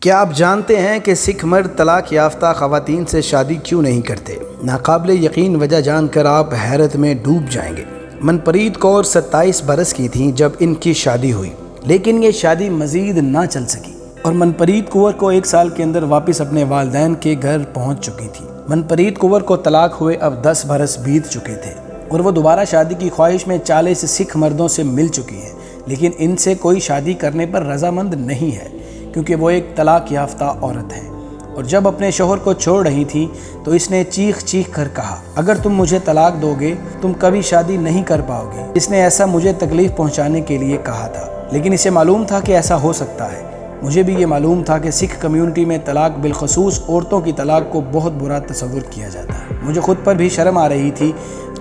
کیا آپ جانتے ہیں کہ سکھ مرد طلاق یافتہ خواتین سے شادی کیوں نہیں کرتے؟ ناقابل یقین وجہ جان کر آپ حیرت میں ڈوب جائیں گے۔ منپریت کور 27 برس کی تھیں جب ان کی شادی ہوئی، لیکن یہ شادی مزید نہ چل سکی اور منپریت کور کو 1 سال کے اندر واپس اپنے والدین کے گھر پہنچ چکی تھی۔ منپریت کور کو طلاق ہوئے اب 10 برس بیت چکے تھے اور وہ دوبارہ شادی کی خواہش میں 40 سکھ مردوں سے مل چکی ہیں، لیکن ان سے کوئی شادی کرنے پر رضامند نہیں ہے کیونکہ وہ ایک طلاق یافتہ عورت ہے۔ اور جب اپنے شوہر کو چھوڑ رہی تھی تو اس نے چیخ چیخ کر کہا، اگر تم مجھے طلاق دو گے تم کبھی شادی نہیں کر پاؤ گے۔ اس نے ایسا مجھے تکلیف پہنچانے کے لیے کہا تھا، لیکن اسے معلوم تھا کہ ایسا ہو سکتا ہے۔ مجھے بھی یہ معلوم تھا کہ سکھ کمیونٹی میں طلاق، بالخصوص عورتوں کی طلاق کو بہت برا تصور کیا جاتا ہے۔ مجھے خود پر بھی شرم آ رہی تھی،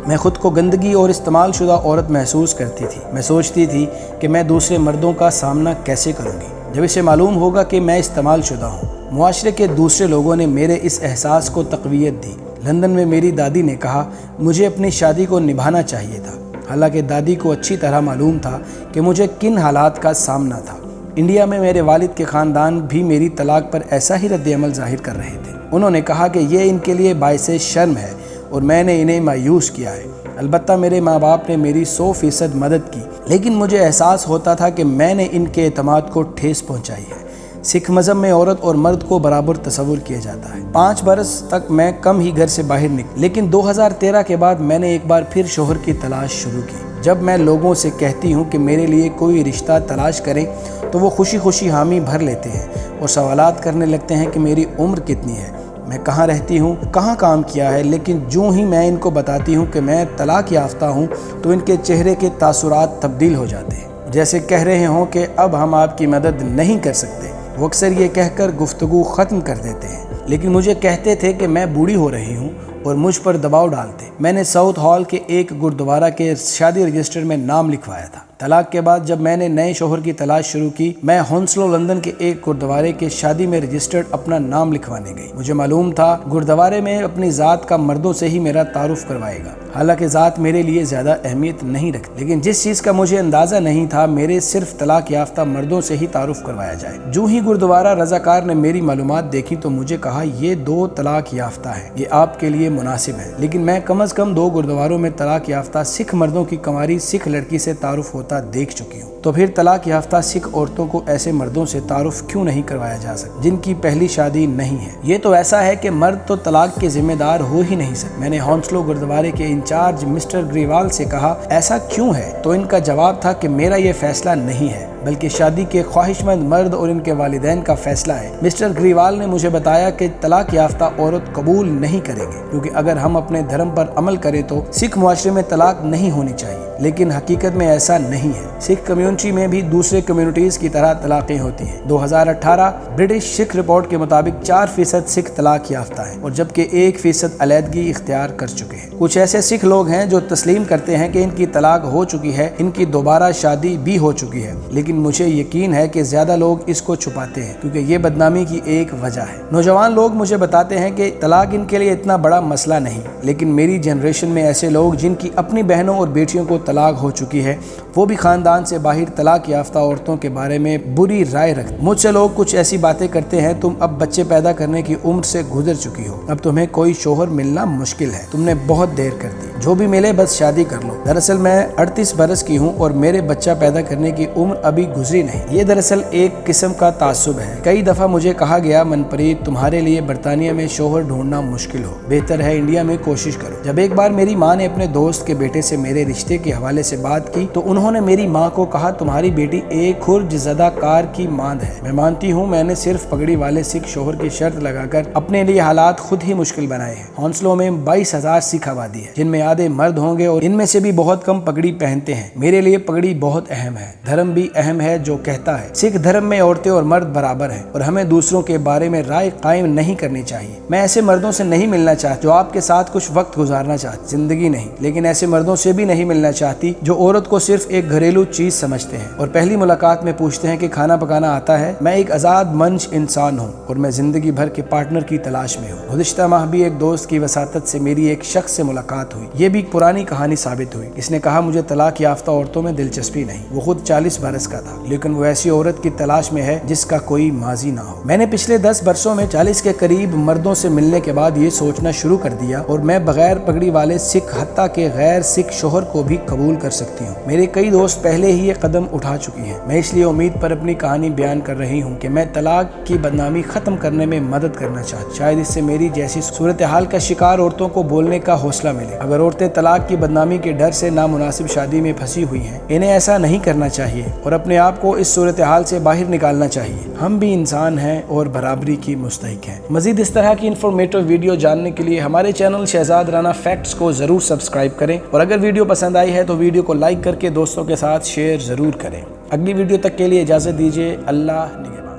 میں خود کو گندگی اور استعمال شدہ عورت محسوس کرتی تھی۔ میں سوچتی تھی کہ میں دوسرے مردوں کا سامنا کیسے کروں گی جب اسے معلوم ہوگا کہ میں استعمال شدہ ہوں۔ معاشرے کے دوسرے لوگوں نے میرے اس احساس کو تقویت دی۔ لندن میں میری دادی نے کہا مجھے اپنی شادی کو نبھانا چاہیے تھا، حالانکہ دادی کو اچھی طرح معلوم تھا کہ مجھے کن حالات کا سامنا تھا۔ انڈیا میں میرے والد کے خاندان بھی میری طلاق پر ایسا ہی رد عمل ظاہر کر رہے تھے۔ انہوں نے کہا کہ یہ ان کے لیے باعث شرم ہے اور میں نے انہیں مایوس کیا ہے۔ البتہ میرے ماں باپ نے میری 100% مدد کی، لیکن مجھے احساس ہوتا تھا کہ میں نے ان کے اعتماد کو ٹھیس پہنچائی ہے۔ سکھ مذہب میں عورت اور مرد کو برابر تصور کیا جاتا ہے۔ 5 برس تک میں کم ہی گھر سے باہر نکلی، لیکن 2013 کے بعد میں نے ایک بار پھر شوہر کی تلاش شروع کی۔ جب میں لوگوں سے کہتی ہوں کہ میرے لیے کوئی رشتہ تلاش کریں تو وہ خوشی خوشی حامی بھر لیتے ہیں اور سوالات کرنے لگتے ہیں کہ میری عمر کتنی ہے، میں کہاں رہتی ہوں، کہاں کام کیا ہے۔ لیکن جو ہی میں ان کو بتاتی ہوں کہ میں طلاق یافتہ ہوں تو ان کے چہرے کے تاثرات تبدیل ہو جاتے ہیں، جیسے کہہ رہے ہوں کہ اب ہم آپ کی مدد نہیں کر سکتے۔ وہ اکثر یہ کہہ کر گفتگو ختم کر دیتے ہیں، لیکن مجھے کہتے تھے کہ میں بوڑھی ہو رہی ہوں اور مجھ پر دباؤ ڈالتے۔ میں نے ساؤتھ ہال کے ایک گردوارہ کے شادی رجسٹر میں نام لکھوایا تھا۔ طلاق کے بعد جب میں نے نئے شوہر کی تلاش شروع کی، میں ہونسلو لندن کے ایک گردوارے کے شادی میں رجسٹرڈ اپنا نام لکھوانے گئی۔ مجھے معلوم تھا گردوارے میں اپنی ذات کا مردوں سے ہی میرا تعارف کروائے گا، حالانکہ ذات میرے لیے زیادہ اہمیت نہیں رکھتی، لیکن جس چیز کا مجھے اندازہ نہیں تھا میرے صرف طلاق یافتہ مردوں سے ہی تعارف کروایا جائے۔ جو ہی گردوارہ رضاکار نے میری معلومات دیکھی تو مجھے کہا یہ 2 طلاق یافتہ ہیں، یہ آپ کے لیے مناسب ہے۔ لیکن میں کم از کم 2 گردواروں میں طلاق یافتہ سکھ مردوں کی کنواری سکھ لڑکی سے تعارف ہوتا دیکھ چکی ہوں، تو پھر طلاق یافتہ سکھ عورتوں کو ایسے مردوں سے تعارف کیوں نہیں کروایا جا سکتا جن کی پہلی شادی نہیں ہے؟ یہ تو ایسا ہے کہ مرد تو طلاق کے ذمہ دار ہو ہی نہیں سکتے۔ میں نے ہونسلو گردوارے کے انچارج مسٹر گریوال سے کہا ایسا کیوں ہے؟ تو ان کا جواب تھا کہ میرا یہ فیصلہ نہیں ہے، بلکہ شادی کے خواہش مند مرد اور ان کے والدین کا فیصلہ ہے۔ مسٹر گریوال نے مجھے بتایا کہ طلاق یافتہ عورت قبول نہیں کریں گے، کیونکہ اگر ہم اپنے دھرم پر عمل کریں تو سکھ معاشرے میں طلاق نہیں ہونی چاہیے، لیکن حقیقت میں ایسا نہیں ہے۔ سکھ کمیونٹی میں بھی دوسرے کمیونٹیز کی طرح طلاقیں ہوتی ہیں۔ 2018 برٹش سکھ رپورٹ کے مطابق 4% سکھ طلاق یافتہ ہیں اور جبکہ 1% علیحدگی اختیار کر چکے ہیں۔ کچھ ایسے سکھ لوگ ہیں جو تسلیم کرتے ہیں کہ ان کی طلاق ہو چکی ہے، ان کی دوبارہ شادی بھی ہو چکی ہے، لیکن مجھے یقین ہے کہ زیادہ لوگ اس کو چھپاتے ہیں کیونکہ یہ بدنامی کی ایک وجہ ہے۔ نوجوان لوگ مجھے بتاتے ہیں کہ طلاق ان کے لیے اتنا بڑا مسئلہ نہیں، لیکن میری جنریشن میں ایسے لوگ جن کی اپنی بہنوں اور بیٹیوں کو طلاق ہو چکی ہے، وہ بھی خاندان سے باہر طلاق یافتہ عورتوں کے بارے میں بری رائے رکھتے ہیں۔ مجھ سے لوگ کچھ ایسی باتیں کرتے ہیں، تم اب بچے پیدا کرنے کی عمر سے گزر چکی ہو، اب تمہیں کوئی شوہر ملنا مشکل ہے، تم نے بہت دیر کر دی، جو بھی ملے بس شادی کر لو۔ دراصل میں 38 برس کی ہوں اور میرے بچہ پیدا کرنے کی عمر ابھی گزری نہیں۔ یہ دراصل ایک قسم کا تعصب ہے۔ کئی دفعہ مجھے کہا گیا منپریت تمہارے لیے برطانیہ میں شوہر ڈھونڈنا مشکل ہو، بہتر ہے انڈیا میں کوشش کرو۔ جب ایک بار میری ماں نے اپنے دوست کے بیٹے سے میرے رشتے کے حوالے سے بات کی تو انہوں نے میری ماں کو کہا تمہاری بیٹی ایک خرج زدہ کار کی ماند ہے۔ میں مانتی ہوں میں نے صرف پگڑی والے سکھ شوہر کی شرط لگا کر اپنے لیے حالات خود ہی مشکل بنائے ہیں۔ ہونسلو میں 22,000 سکھ آبادی ہے، جن میں آدھے مرد ہوں گے اور ان میں سے بھی بہت کم پگڑی پہنتے ہیں۔ میرے لیے پگڑی بہت اہم ہے۔ دھرم بھی اہم ہے جو کہتا ہے سکھ دھرم میں عورتیں اور مرد برابر ہیں اور ہمیں دوسروں کے بارے میں رائے قائم نہیں کرنی چاہیے۔ میں ایسے مردوں سے نہیں ملنا چاہتا جو آپ کے ساتھ کچھ وقت گزارنا چاہتے، زندگی نہیں، لیکن ایسے مردوں سے بھی نہیں ملنا چاہتی جو عورت کو صرف ایک گھریلو چیز سمجھتے ہیں اور پہلی ملاقات میں پوچھتے ہیں کہ کھانا پکانا آتا ہے۔ میں ایک آزاد منش انسان ہوں اور میں زندگی بھر کے پارٹنر کی تلاش میں ہوں۔ گزشتہ ماہ بھی ایک دوست کی وساطت سے میری ایک شخص سے ملاقات ہوئی۔ یہ بھی ایک پرانی کہانی ثابت ہوئی۔ اس نے کہا مجھے طلاق یافتہ عورتوں میں دلچسپی نہیں۔ وہ خود 40 برس کا تھا، لیکن وہ ایسی عورت کی تلاش میں ہے جس کا کوئی ماضی نہ ہو۔ میں نے پچھلے 10 برسوں میں 40 کے قریب مردوں سے ملنے کے بعد یہ سوچنا شروع کر دیا اور میں بغیر پگڑی والے سکھ حتیٰ کہ غیر سکھ شوہر کو بھی قبول کر سکتی ہوں۔ میرے کئی دوست پہلے ہی یہ قدم اٹھا چکی ہیں۔ میں اس لیے امید پر اپنی کہانی بیان کر رہی ہوں کہ میں طلاق کی بدنامی ختم کرنے میں مدد کرنا چاہتی۔ شاید اس سے میری جیسی صورتحال کا شکار عورتوں کو بولنے کا حوصلہ ملے۔ اگر عورتیں طلاق کی بدنامی کے ڈر سے نامناسب شادی میں پھنسی ہوئی ہیں، انہیں ایسا نہیں کرنا چاہیے اور اپنے آپ کو اس صورتحال سے باہر نکالنا چاہیے۔ ہم بھی انسان ہیں اور برابری کی مستحق ہیں۔ مزید اس طرح کی انفارمیٹو ویڈیو جاننے کے لیے ہمارے چینل شہزاد رانا فیکٹس کو ضرور سبسکرائب کریں اور اگر ویڈیو پسند آئی ہے تو ویڈیو کو لائک کر کے دوستوں کے ساتھ شیئر ضرور کریں۔ اگلی ویڈیو تک کے لیے اجازت دیجیے۔ اللہ نگہبان۔